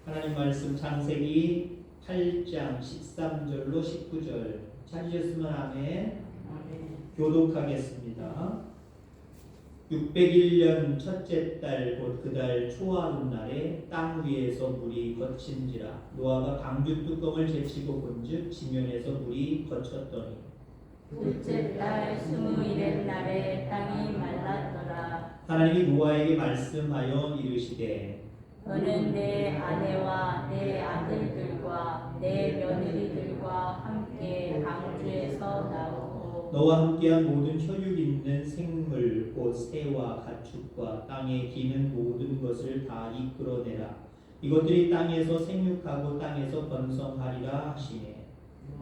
하나님 말씀 창세기 8장 13절로 19절 찾으셨으면 아멘. 교독하겠습니다. 601년 첫째 달 곧 그 달 초하룻날에 땅 위에서 물이 거친지라 노아가 방주 뚜껑을 제치고 본즉 지면에서 물이 거쳤더니 둘째 달 21일 날에 땅이 말랐더라. 하나님이 노아에게 말씀하여 이르시되 너는 내 아내와 내 아들들과 내 며느리들과 함께 방주에서 나오고 너와 함께한 모든 혈육 있는 생물 곧 새와 가축과 땅에 기는 모든 것을 다 이끌어내라. 이것들이 땅에서 생육하고 땅에서 번성하리라 하시네.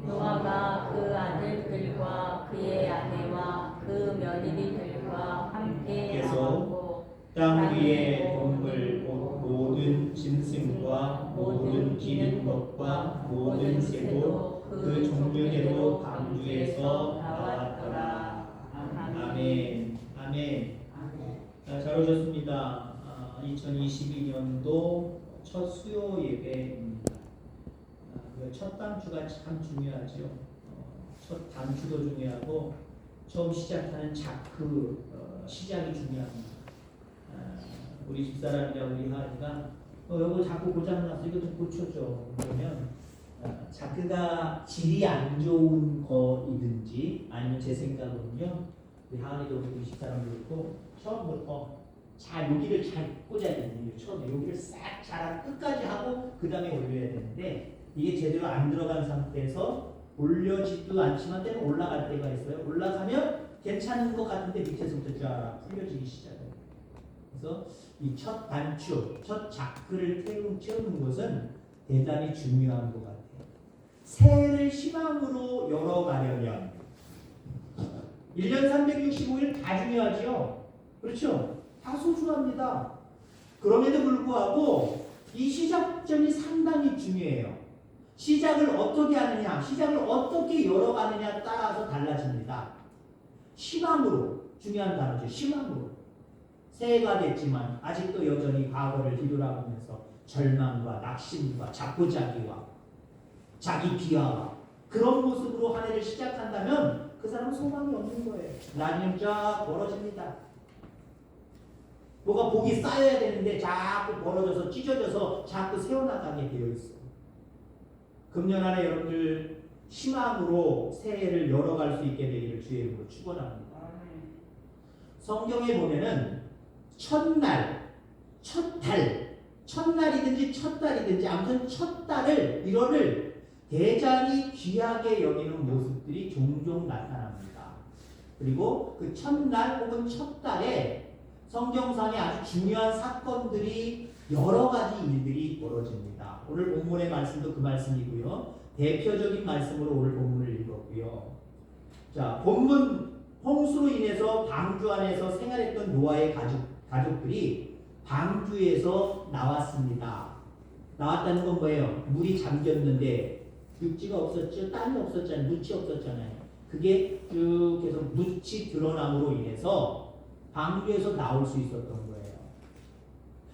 노아가 그 아들들과 그의 아내와 그 며느리들과 함께 나오고 땅 위의 동물 곧 모든 짐승과 모든 기는 것과 모든 새도 그 종류대로 방주에서 나왔더라. 아멘. 아멘. 잘 오셨습니다. 2022년도 첫 수요 예배입니다. 첫 단추가 참 중요하죠. 첫 단추도 중요하고 처음 시작하는 자크 시작이 중요합니다. 우리 집사람이랑 우리 하은이가 이거 자꾸 고장났어. 이거 좀 고쳐줘. 그러면 자크가 질이 안 좋은 거이든지 아니면 제 생각은요. 우리 하은이도 우리 집사람도 그렇고 처음부터 여기를 잘 꽂아야 되는 거예요. 처음에 여기를 싹 잘 끝까지 하고 그 다음에 올려야 되는데 이게 제대로 안 들어간 상태에서 올려지도 않지만 때는 올라갈 때가 있어요. 올라가면 괜찮은 것 같은데 밑에서부터 쫙 풀려지기 시작해요. 그래서 이 첫 단추, 첫 자크를 채우는 것은 대단히 중요한 것 같아요. 새해를 희망으로 열어가려면 1년 365일 다 중요하지요. 그렇죠? 다 소중합니다. 그럼에도 불구하고 이 시작점이 상당히 중요해요. 시작을 어떻게 하느냐, 시작을 어떻게 열어가느냐 따라서 달라집니다. 희망으로, 중요한 단어죠. 희망으로. 새해가 됐지만 아직도 여전히 과거를 뒤돌아보면서 절망과 낙심과 자포자기와 자기 비하와 그런 모습으로 한 해를 시작한다면 그 사람은 소망이 없는 거예요. 나중에 쫙 벌어집니다. 뭐가 복이 쌓여야 되는데 자꾸 벌어져서 찢어져서 자꾸 세워나가게 되어 있어요. 금년 안에 여러분들 희망으로 새해를 열어갈 수 있게 되기를 주의 이름으로 축원합니다. 성경에 보면은 첫날, 첫달, 첫날이든지 첫달이든지 아무튼 첫달을 1월을 대단히 귀하게 여기는 모습들이 종종 나타납니다. 그리고 그 첫날 혹은 첫달에 성경상에 아주 중요한 사건들이 여러 가지 일들이 벌어집니다. 오늘 본문의 말씀도 그 말씀이고요. 대표적인 말씀으로 오늘 본문을 읽었고요. 자, 본문 홍수로 인해서 방주 안에서 생활했던 노아의 가족들이 방주에서 나왔습니다. 나왔다는 건 뭐예요? 물이 잠겼는데 육지가 없었죠. 땅이 없었잖아요. 묻이 없었잖아요. 그게 쭉 계속 묻이 드러남으로 인해서 방주에서 나올 수 있었던 거예요.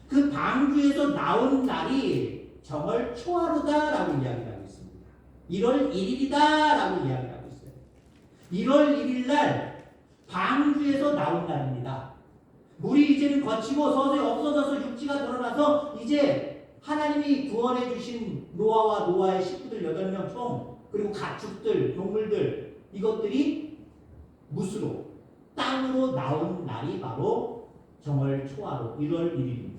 그 방주에서 나온 날이 정월 초하루다라고 이야기를 하고 있습니다. 1월 1일이다라고 이야기를 하고 있어요. 1월 1일 날 방주에서 나온 날입니다. 물이 이제는 거치고 서서히 없어져서 육지가 드러나서 이제 하나님이 구원해 주신 노아와 노아의 식구들 8명 총 그리고 가축들, 동물들 이것들이 무수로 땅으로 나온 날이 바로 정월 초하루 1월 1일입니다.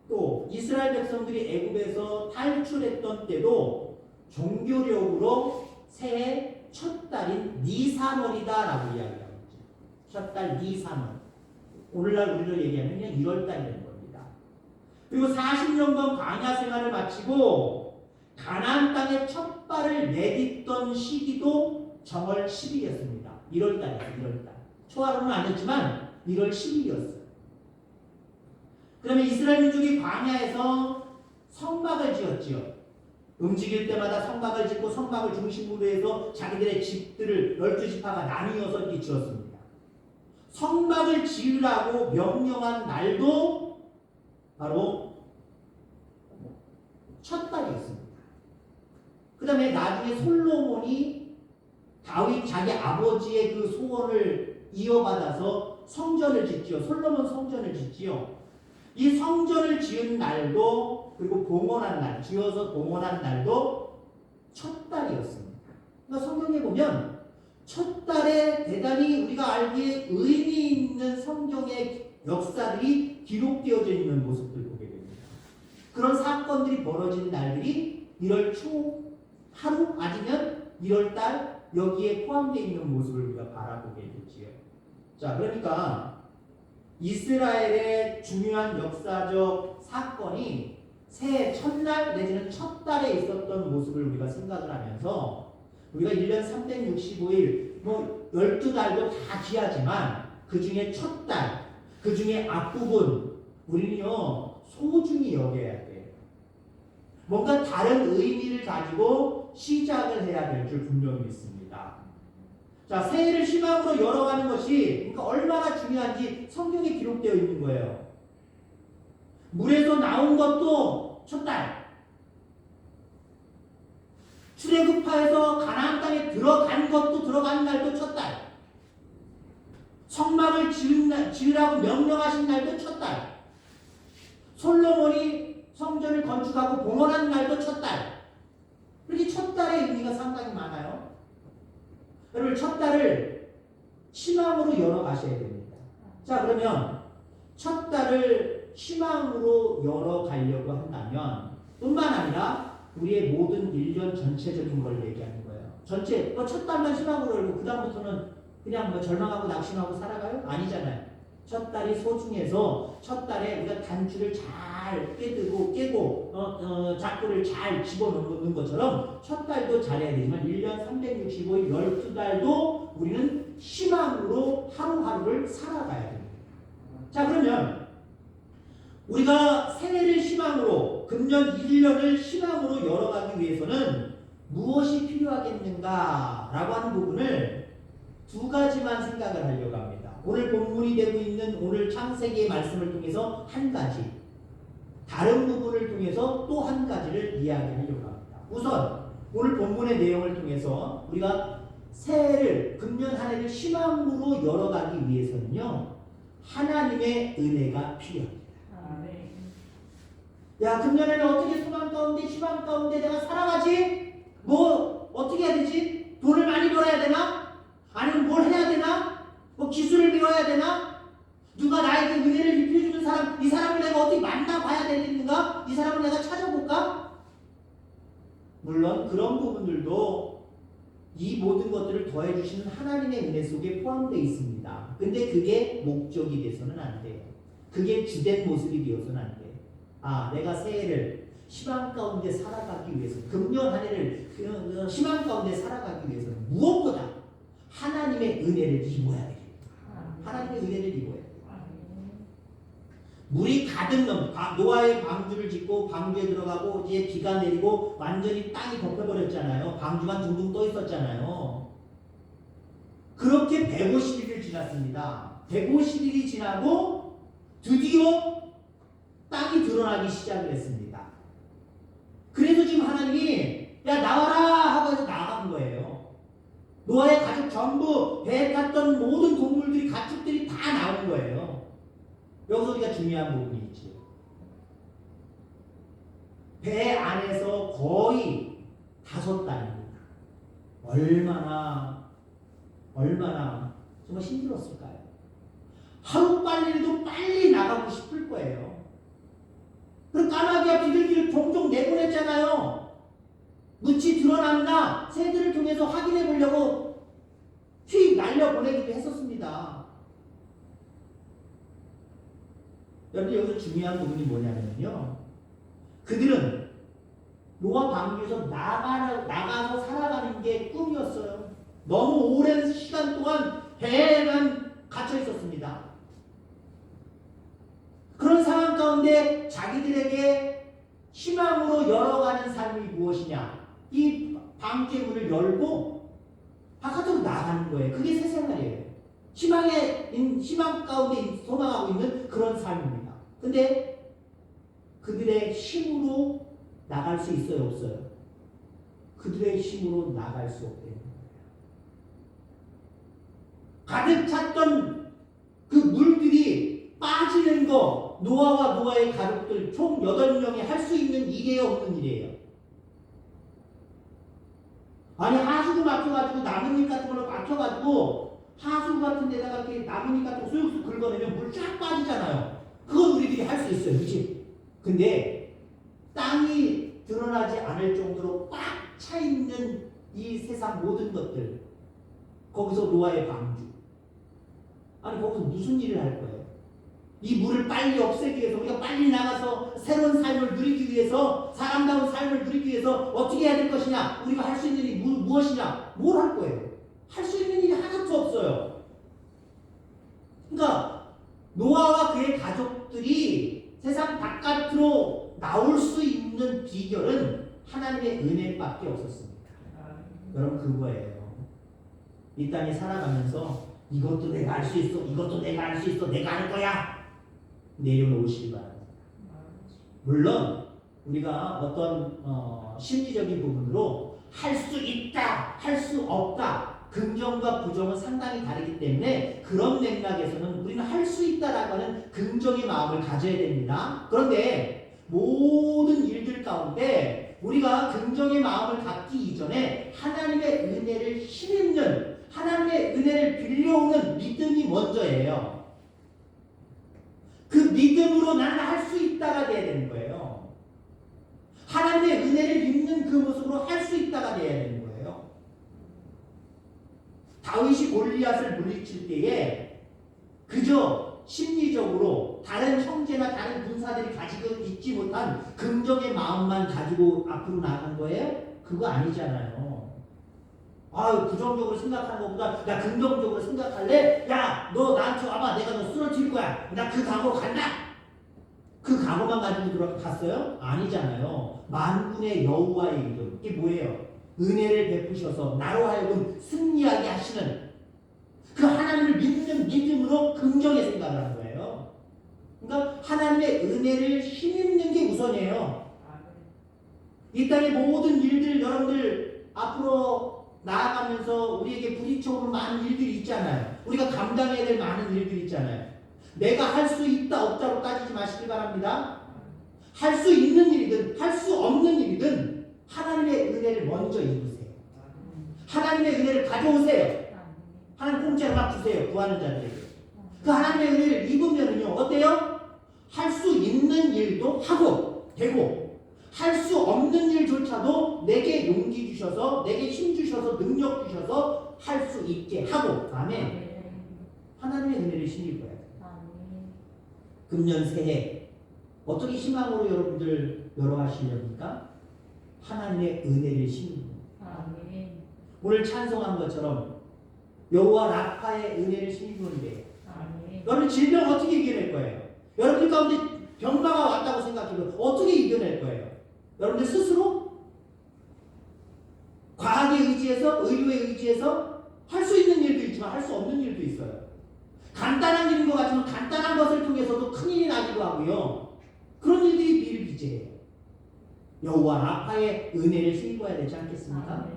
또 이스라엘 백성들이 애굽에서 탈출했던 때도 종교력으로 새해 첫 달인 니산월이다라고 이야기합니다. 첫 달 니산월. 오늘날 우리로 얘기하면 그냥 1월 달이 되는 겁니다. 그리고 40년간 광야 생활을 마치고 가나안 땅에 첫 발을 내딛던 시기도 정월 10일이었습니다. 1월 달이에요. 1월 달. 초하루는 아니었지만 1월 10일이었어요. 그러면 이스라엘 민족이 광야에서 성막을 지었지요. 움직일 때마다 성막을 짓고 성막을 중심으로 해서 자기들의 집들을 12지파가 나뉘어서 이렇게 지었습니다. 성막을 지으라고 명령한 날도 바로 첫 딸이었습니다. 그 다음에 나중에 솔로몬이 다윗 자기 아버지의 그 소원을 이어받아서 성전을 짓지요. 솔로몬 성전을 짓지요. 이 성전을 지은 날도 그리고 봉헌한 날, 지어서 봉헌한 날도 첫 달이었습니다. 그러니까 성경에 보면 첫 달에 대단히 우리가 알기에 의미 있는 성경의 역사들이 기록되어져 있는 모습들 보게 됩니다. 그런 사건들이 벌어진 날들이 1월 초 하루 아니면 1월 달 여기에 포함되어 있는 모습을 우리가 바라보게 되지요. 자, 그러니까 이스라엘의 중요한 역사적 사건이 새해 첫날 내지는 첫 달에 있었던 모습을 우리가 생각을 하면서 우리가 1년 365일 뭐 12달도 다 귀하지만 그 중에 첫 달, 그 중에 앞부분 우리는요 소중히 여겨야 돼요. 뭔가 다른 의미를 가지고 시작을 해야 될 줄 분명히 믿습니다. 자, 새해를 희망으로 열어가는 것이 그러니까 얼마나 중요한지 성경에 기록되어 있는 거예요. 물에서 나온 것도 첫 달. 출애굽하에서 가나안 땅에 들어간 것도 들어간 날도 첫 달. 성막을 지으라고 명령하신 날도 첫 달. 솔로몬이 성전을 건축하고 봉헌한 날도 첫 달. 이렇게 첫 달의 의미가 상당히 많아요. 여러분 첫 달을 희망으로 열어가셔야 됩니다. 자, 그러면 첫 달을 희망으로 열어가려고 한다면 뿐만 아니라 우리의 모든 1년 전체적인 걸 얘기하는 거예요. 전체 첫 달만 희망으로 열고 그 다음부터는 그냥 뭐 절망하고 낙심하고 살아가요? 아니잖아요. 첫 달이 소중해서 첫 달에 우리가 단추를 잘 깨고 작구를 잘 집어넣는 것처럼 첫 달도 잘해야 되지만 1년 365일 12달도 우리는 희망으로 하루하루를 살아가야 됩니다. 자, 그러면 우리가 새해를 희망으로 금년 1년을 희망으로 열어가기 위해서는 무엇이 필요하겠는가라고 하는 부분을 두 가지만 생각을 하려고 합니다. 오늘 본문이 되고 있는 오늘 창세기의 말씀을 통해서 한 가지, 다른 부분을 통해서 또 한 가지를 이야기하려고 합니다. 우선 오늘 본문의 내용을 통해서 우리가 새해를 금년 한 해를 희망으로 열어가기 위해서는요 하나님의 은혜가 필요합니다. 야, 금년에는 어떻게 소망 가운데 희망 가운데 내가 살아가지? 뭐 어떻게 해야 되지? 돈을 많이 벌어야 되나? 아니면 뭘 해야 되나? 뭐 기술을 배워야 되나? 누가 나에게 은혜를 입혀주는 사람, 이 사람을 내가 어떻게 만나봐야 되겠는가? 이 사람을 내가 찾아볼까? 물론 그런 부분들도 이 모든 것들을 더해주시는 하나님의 은혜 속에 포함되어 있습니다. 근데 그게 목적이 돼서는 안 돼요. 그게 주된 모습이 되어서는 안 돼요. 아, 내가 새해를 희망 가운데 살아가기 위해서, 금년 한 해를 희망 가운데 살아가기 위해서는 무엇보다 하나님의 은혜를 입어야 되겠다. 하나님의 은혜를 입어야 돼요. 물이 가득 노아의 방주를 짓고 방주에 들어가고 이제 비가 내리고 완전히 땅이 덮여버렸잖아요. 방주만 둥둥 떠 있었잖아요. 그렇게 150일을 지났습니다. 150일이 지나고 드디어 땅이 드러나기 시작을 했습니다. 그래서 지금 하나님이 야 나와라 하고 해서 나간 거예요. 노아의 가족 전부 배에 탔던 모든 동물들이 가축들이 다 나온 거예요. 여기서 우리가 중요한 부분이 있지. 배 안에서 거의 5달입니다. 얼마나 정말 힘들었을까요? 하루빨리라도 빨리 나가고 싶을 거예요. 그리고 까마귀와 비둘기를 종종 내보냈잖아요. 묻이 드러났나 새들을 통해서 확인해 보려고 휙 날려보내기도 했었습니다. 여러분 여기서 중요한 부분이 뭐냐면요. 그들은 노아 방주에서 나가서 살아가는 게 꿈이었어요. 너무 오랜 시간 동안 배에만 갇혀 있었습니다. 그런 상황 가운데 자기들에게 희망으로 열어가는 삶이 무엇이냐? 이 방주의 문을 열고 바깥으로 나가는 거예요. 그게 새 생활이에요. 희망 가운데 소망하고 있는 그런 삶입니다. 근데 그들의 힘으로 나갈 수 있어요, 없어요? 그들의 힘으로 나갈 수 없대요. 가득 찼던 그 물들이 빠지는 거, 노아와 노아의 가족들 총 8명이 할 수 있는 일이에요, 없는 일이에요? 아니, 하수구 막혀가지고 나뭇잎 같은 걸로 막혀가지고 하수구 같은 데다가 이렇게 나뭇잎 같은 거 쑥쑥 긁어내면 물 쫙 빠지잖아요. 그건 우리들이 할 수 있어요, 그치? 근데 땅이 드러나지 않을 정도로 꽉 차 있는 이 세상 모든 것들, 거기서 노아의 방주, 아니 거기서 무슨 일을 할 거예요? 이 물을 빨리 없애기 위해서, 우리가 빨리 나가서 새로운 삶을 누리기 위해서, 사람다운 삶을 누리기 위해서 어떻게 해야 될 것이냐? 우리가 할 수 있는 일이 무엇이냐? 뭘 할 거예요? 할 수 있는 일이 하나도 없어요. 그러니까 노아와 그의 가족들이 세상 바깥으로 나올 수 있는 비결은 하나님의 은혜밖에 없었습니다. 여러분, 그거예요. 이 땅에 살아가면서 이것도 내가 할 수 있어, 이것도 내가 할 수 있어, 내가 할 거야, 내려놓으시기 바랍니다. 물론 우리가 어떤 심리적인 부분으로 할 수 있다, 할 수 없다, 긍정과 부정은 상당히 다르기 때문에 그런 맥락에서는 우리는 할 수 있다라고 하는 긍정의 마음을 가져야 됩니다. 그런데 모든 일들 가운데 우리가 긍정의 마음을 갖기 이전에 하나님의 은혜를 힘입는, 하나님의 은혜를 빌려오는 믿음이 먼저예요. 그 믿음으로 나는 할 수 있다가 돼야 되는 거예요. 하나님의 은혜를 입는 그 모습으로 할 수 있다가 돼야 되는 거예요. 다윗이 골리앗을 물리칠 때에 그저 심리적으로 다른 형제나 다른 군사들이 가지고 있지 못한 긍정의 마음만 가지고 앞으로 나간 거예요? 그거 아니잖아요. 부정적으로 생각하는 것보다 나 긍정적으로 생각할래? 야, 너 나한테 와봐. 내가 너 쓰러질 거야. 나 그 각오로 간다. 그 각오만 가지고 들어갔어요? 아니잖아요. 만군의 여호와의 이름. 이게 뭐예요? 은혜를 베푸셔서 나로 하여금 승리하게 하시는 그 하나님을 믿는 믿음으로 긍정의 생각을 하는 거예요. 그러니까 하나님의 은혜를 힘입는 게 우선이에요. 이 땅의 모든 일들, 여러분들 앞으로 나아가면서 우리에게 부딪혀오는 많은 일들이 있잖아요. 우리가 감당해야 될 많은 일들이 있잖아요. 내가 할 수 있다 없다로 따지지 마시기 바랍니다. 할 수 있는 일이든 할 수 없는 일이든 하나님의 은혜를 먼저 입으세요. 하나님의 은혜를 가져오세요. 하나님 공짜로 막 주세요. 구하는 자들에게. 그 하나님의 은혜를 입으면은요, 어때요? 할 수 있는 일도 하고 되고, 할 수 없는 일조차도 내게 용기 주셔서, 내게 힘 주셔서, 능력 주셔서 할 수 있게 하고. 아멘. 하나님의 은혜를 힘입어야 돼요. 금년 새해 어떻게 희망으로 여러분들 열어가시렵니까? 하나님의 은혜를 힘입니다. 오늘 찬송한 것처럼 여호와 라파의 은혜를 힘입으면 돼요. 여러분 질병 어떻게 이겨낼 거예요? 여러분들 가운데 병마가 왔다고 생각해도 어떻게 이겨낼 거예요? 여러분들 스스로 과학에 의지해서, 의료에 의지해서 할 수 있는 일도 있지만 할 수 없는 일도 있어요. 간단한 일인 것 같지만 간단한 것을 통해서도 큰일이 나기도 하고요. 그런 일들이 비일비재해요. 여호와 라파의 은혜를 힘입어야 되지 않겠습니까?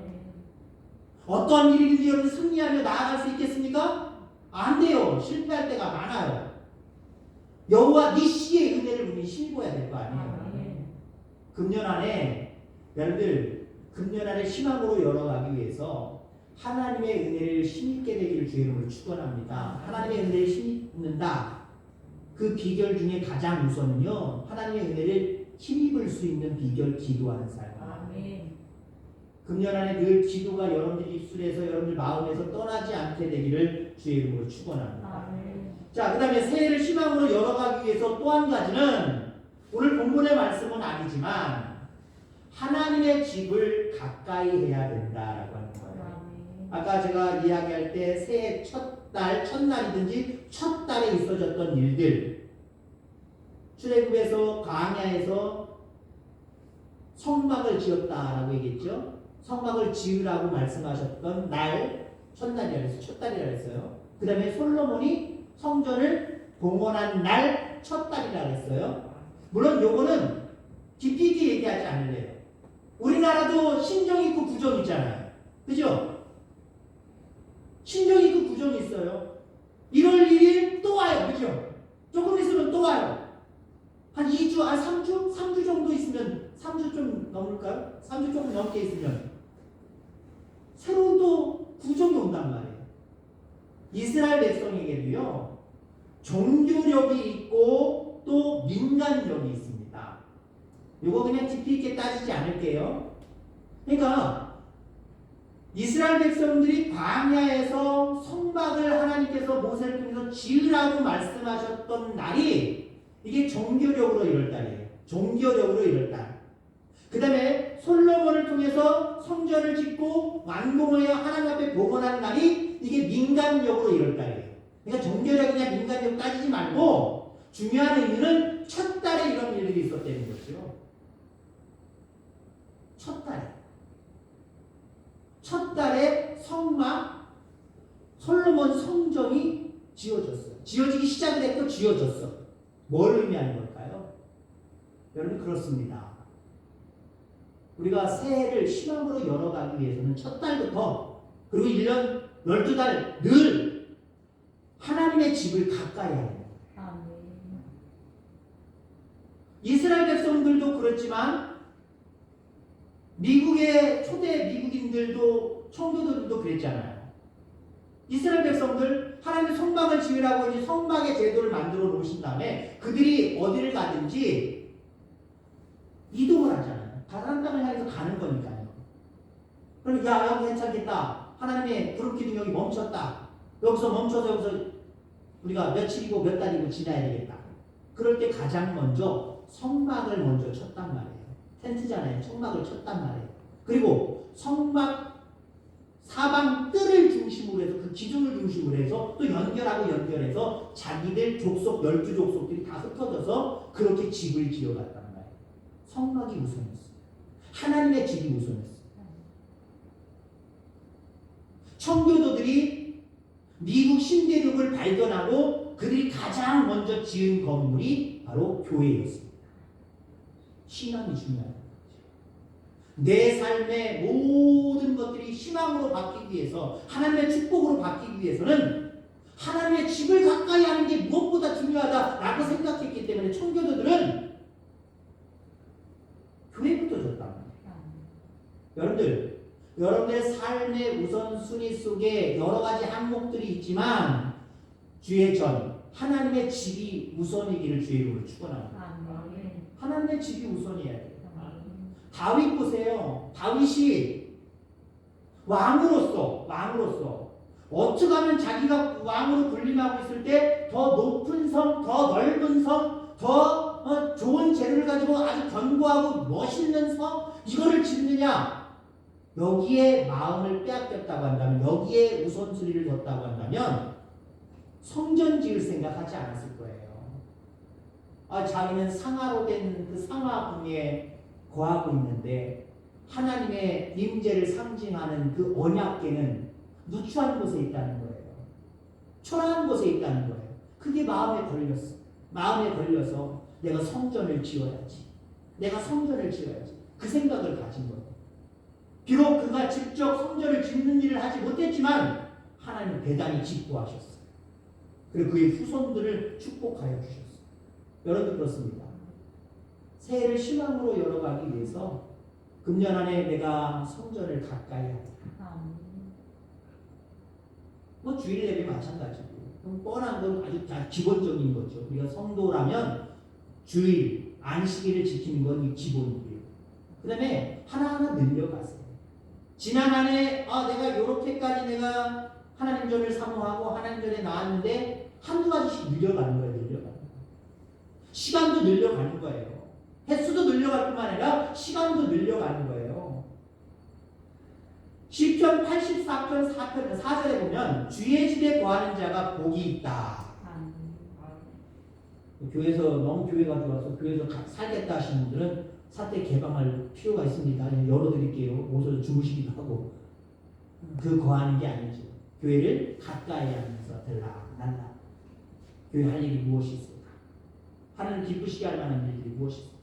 어떠한 일이든지 여러분 승리하며 나아갈 수 있겠습니까? 안 돼요. 실패할 때가 많아요. 여호와 니시의 은혜를 우리 힘입어야 될 거 아니에요. 금년 안에 여러분들 금년 안에 희망으로 열어가기 위해서 하나님의 은혜를 힘입게 되기를 주의 이름으로 축원합니다. 하나님의 은혜를 힘입는다. 그 비결 중에 가장 우선은요, 하나님의 은혜를 힘입을 수 있는 비결, 기도하는 삶. 금년 안에 늘 기도가 여러분들 입술에서, 여러분들 마음에서 떠나지 않게 되기를 주의 이름으로 축원합니다. 자, 그 다음에 새해를 희망으로 열어가기 위해서 또 한 가지는 오늘 본문의 말씀은 아니지만 하나님의 집을 가까이 해야 된다라고 하는 거예요. 아까 제가 이야기할 때 새해 첫달, 첫날이든지 첫 달에 있어졌던 일들, 출애굽에서 광야에서 성막을 지었다라고 얘기했죠. 성막을 지으라고 말씀하셨던 날, 첫날이라 했어요. 첫 달이라 했어요. 그 다음에 솔로몬이 성전을 봉헌한 날, 첫 달이라 했어요. 물론 요거는 깊이 있게 얘기하지 않을래요. 우리나라도 신정 있고 부정 있잖아요. 그죠? 신정 있고 부정이 있어요. 1월 1일 또 와요. 그죠? 조금 있으면 또 와요. 한 2주, 3주? 3주 정도 있으면, 3주 좀 넘을까요? 3주 조금 넘게 있으면 새로운 또 부정이 온단 말이에요. 이스라엘 백성에게도요, 종교력이 있고 또 민간력이 있습니다. 이거 그냥 깊이 있게 따지지 않을게요. 그러니까 이스라엘 백성들이 광야에서 성막을 하나님께서 모세를 통해서 지으라고 말씀하셨던 날이 이게 종교력으로 이럴 달이에요. 종교력으로 이럴 달. 그 다음에 솔로몬을 통해서 성전을 짓고 완공하여 하나님 앞에 복원한 날이 이게 민간력으로 이럴 달이에요. 그러니까 종교력이냐 민간력 따지지 말고 중요한 의미는 첫 달에 이런 일들이 있었다는 거죠. 첫 달에. 첫 달에 성막, 솔로몬 성전이 지어졌어요. 지어지기 시작을 했고 지어졌어. 뭘 의미하는 걸까요? 여러분 그렇습니다. 우리가 새해를 희망으로 열어가기 위해서는 첫 달부터 그리고 1년 12달 늘 하나님의 집을 가까이 하는 거예요. 이스라엘 백성들도 그렇지만 미국의 초대 미국인들도 청교도들도 그랬잖아요. 이스라엘 백성들 하나님의 성막을 지으라고 이제 성막의 제도를 만들어 놓으신 다음에 그들이 어디를 가든지 이동을 하잖아요. 다른 땅을 향해서 가는 거니까요. 그럼 야 여기 괜찮겠다. 하나님의 구름 기둥 여기 멈췄다. 여기서 멈춰서 여기서 우리가 며칠이고 몇 달이고 지나야 되겠다. 그럴 때 가장 먼저 성막을 먼저 쳤단 말이에요. 텐트잖아요. 성막을 쳤단 말이에요. 그리고 성막 사방 뜰을 중심으로 해서 그 기둥을 중심으로 해서 또 연결해서 자기들 족속 12족속들이 다 흩어져서 그렇게 집을 지어갔단 말이에요. 성막이 우선이었어요. 하나님의 집이 우선이었어요. 청교도들이 미국 신대륙을 발견하고 그들이 가장 먼저 지은 건물이 바로 교회였습니다. 신앙이 중요한 거죠. 내 삶의 모든 것들이 희망으로 바뀌기 위해서 하나님의 축복으로 바뀌기 위해서는 하나님의 집을 가까이 하는 게 무엇보다 중요하다라고 생각했기 때문에 청교도들은 교회부터 줬단 말이에요. 여러분들의 삶의 우선순위 속에 여러 가지 항목들이 있지만 주의 전 하나님의 집이 우선이기를 주의 이름으로 축원합니다. 하나님의 집이 우선이어야 돼요. 다윗 보세요. 다윗이 왕으로서 어떻게 하면 자기가 왕으로 군림하고 있을 때 더 높은 성, 더 넓은 성, 더 좋은 재료를 가지고 아주 견고하고 멋있는 성 이거를 짓느냐? 여기에 마음을 빼앗겼다고 한다면, 여기에 우선순위를 뒀다고 한다면 성전 지을 생각하지 않았을 거예요. 자기는 상하로 된 그 상하궁에 거하고 있는데 하나님의 임재를 상징하는 그 언약궤는 누추한 곳에 있다는 거예요. 초라한 곳에 있다는 거예요. 그게 마음에 걸렸어. 마음에 걸려서 내가 성전을 지어야지. 그 생각을 가진 거예요. 비록 그가 직접 성전을 짓는 일을 하지 못했지만 하나님 대단히 기뻐하셨어요. 그리고 그의 후손들을 축복하여 주셨어요. 여러분 그렇습니다. 새해를 희망으로 열어가기 위해서 금년 안에 내가 성전을 가까이 하자. 주일 예배 마찬가지고 뻔한 건 아주 다 기본적인 거죠. 우리가 성도라면 주일 안식일을 지키는 건 기본이고요. 그 다음에 하나하나 늘려가세요. 지난 한 해 내가 요렇게까지 내가 하나님 전을 사모하고 하나님 전에 나왔는데 한두 가지씩 늘려가는 거예요. 시간도 늘려가는 거예요. 횟수도 늘려갈 뿐만 아니라 시간도 늘려가는 거예요. 시편 84편 4절에 보면 주의 집에 거하는 자가 복이 있다. 교회에서 너무 교회가 좋아서 교회에서 살겠다 하시는 분들은 사태 개방할 필요가 있습니다. 열어드릴게요. 오셔서 주무시기도 하고. 그 거하는 게 아니죠. 교회를 가까이 하면서 들락날락. 교회 할 일이 무엇이 있을까? 하나님 기쁘시게 할 만한 일들이 무엇이 있을까?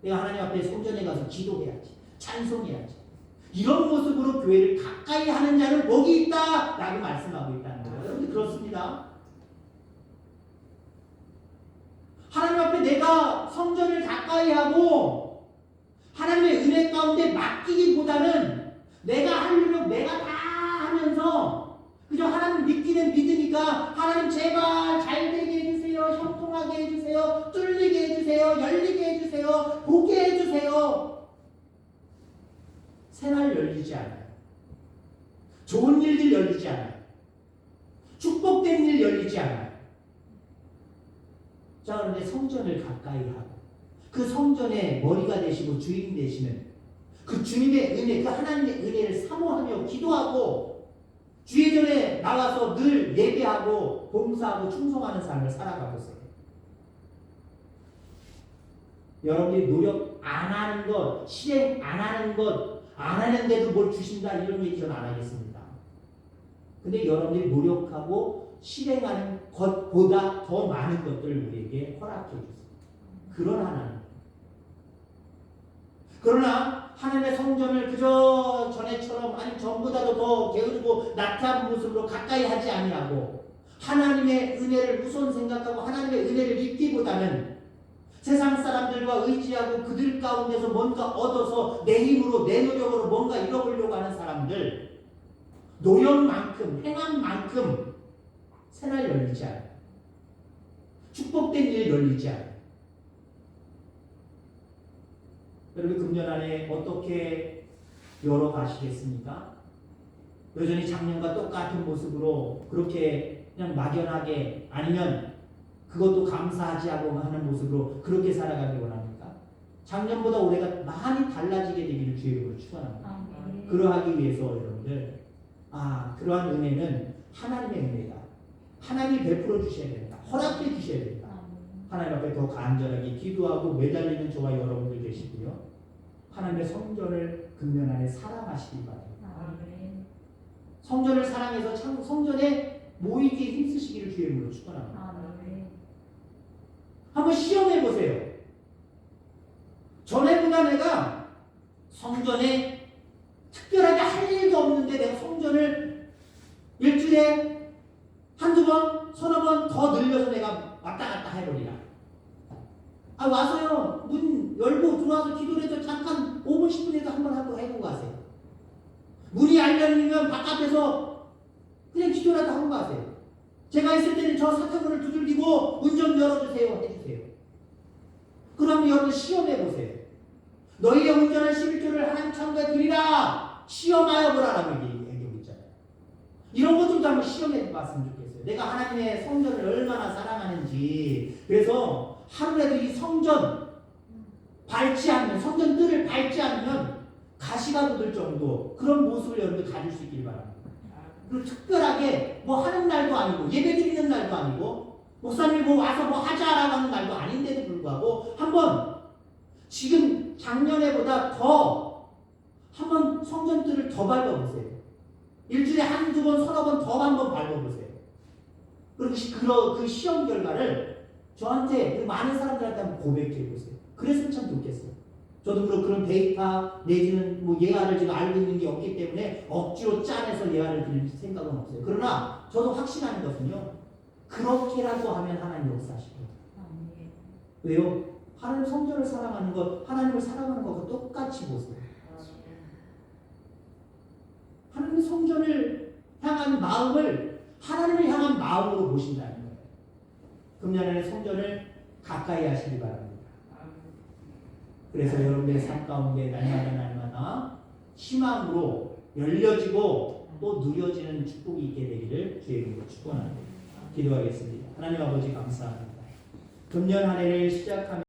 내가 하나님 앞에 성전에 가서 기도해야지. 찬송해야지. 이런 모습으로 교회를 가까이 하는 자는 복이 있다 라고 말씀하고 있다는 거예요. 여러분 그렇습니다. 하나님 앞에 내가 성전을 가까이 하고 하나님의 은혜 가운데 맡기기보다는 내가 하려면 내가 다 하면서 그저 하나님 믿으니까 하나님 제발 잘 되게 해주세요. 형통하게 해주세요. 뚫리게 해주세요. 열리게 해주세요. 보게 해주세요. 새날 열리지 않아요. 좋은 일들 열리지 않아요. 축복된 일 열리지 않아요. 자, 그런데 성전을 가까이 하고 그 성전의 머리가 되시고 주인 되시는 그 주님의 은혜, 그 하나님의 은혜를 사모하며 기도하고 주의 전에 나와서 늘 예배하고 봉사하고 충성하는 삶을 살아가고 있어요. 여러분이 노력 안 하는 것, 실행 안 하는 것, 안 하는데도 뭘 주신다 이런 얘기 저는 안 하겠습니다. 근데 여러분들이 노력하고 실행하는 것보다 더 많은 것들을 우리에게 허락해 주세요. 그런 하나님. 그러나 하나님의 성전을 그저 전에처럼 아니 전보다도 더 게으르고 나태한 모습으로 가까이 하지 아니하고 하나님의 은혜를 우선 생각하고 하나님의 은혜를 입기보다는 세상 사람들과 의지하고 그들 가운데서 뭔가 얻어서 내 힘으로 내 노력으로 뭔가 이뤄보려고 하는 사람들 노력만큼 행함만큼 새날 열리지 않아요. 축복된 일 열리지 않아요. 여러분 금년 안에 어떻게 열어가시겠습니까? 여전히 작년과 똑같은 모습으로 그렇게 그냥 막연하게 아니면 그것도 감사하지 하고 하는 모습으로 그렇게 살아가길 원합니까? 작년보다 올해가 많이 달라지게 되기를 주의 이름으로 축원합니다. 그러하기 위해서 여러분들 그러한 은혜는 하나님의 은혜다. 하나님이 베풀어 주셔야 된다. 허락해 주셔야 된다. 하나님 앞에 더 간절하게 기도하고 매달리는 저와 여러분들 되시고요. 하나님의 성전을 금년 안에 사랑하시기 바랍니다. 성전을 사랑해서 참 성전에 모이기에 힘쓰시기를 주의 이름으로 축원합니다. 한번 시험해 보세요. 전에보다 내가 성전에 특별하게 할 일도 없는데 내가 성전을 일주일에 한두 번, 서너 번 더 늘려서 내가 왔다 갔다 해버리라. 와서요. 문 열고 들어와서 기도를 해도 잠깐 5분, 10분에도 한번 하고 해보고 가세요. 문이 안 열리면 바깥에서 그냥 기도라도 하고 가세요. 제가 있을 때는 저 사택문을 두들기고 문 좀 열어주세요 해주세요. 그럼 여러분 시험해보세요. 너희의 온전한 11조를 하나님 창고에 드리라. 시험하여 보라라고 얘기하고 있잖아요. 이런 것 좀 한번 시험해 봤으면 좋겠어요. 내가 하나님의 성전을 얼마나 사랑하는지. 그래서 하루라도 이 성전 밟지 않으면, 성전 뜰을 밟지 않으면 가시가 돋을 정도 그런 모습을 여러분들 가질 수 있길 바랍니다. 그리고 특별하게 뭐 하는 날도 아니고 예배 드리는 날도 아니고 목사님이 뭐 와서 뭐 하자라고 하는 날도 아닌데도 불구하고 한번 지금 작년에보다 더 한번 성전뜰을 더 밟아보세요. 일주일에 한두 번, 서너 번 더 한번 밟아보세요. 그리고 그 시험 결과를 저한테 그 많은 사람들한테 한번 고백해보세요. 그랬으면 참 좋겠어요. 저도 그런 데이터 내지는 뭐 예화를 지금 알고 있는 게 없기 때문에 억지로 짜내서 예화를 드릴 생각은 없어요. 그러나 저도 확신하는 것은요. 그렇게라도 하면 하나님 역사하실 거예요. 왜요? 하나님 성전을 사랑하는 것, 하나님을 사랑하는 것과 똑같이 보세요. 하나님 성전을 향한 마음을 하나님을 향한 마음으로 보신다는 거예요. 금년에는 성전을 가까이 하시기 바랍니다. 그래서 여러분의 삶 가운데 날마다 희망으로 열려지고 또 누려지는 축복이 있게 되기를 주의 이름으로 축원합니다. 기도하겠습니다. 하나님 아버지 감사합니다. 금년 한 해를 시작하며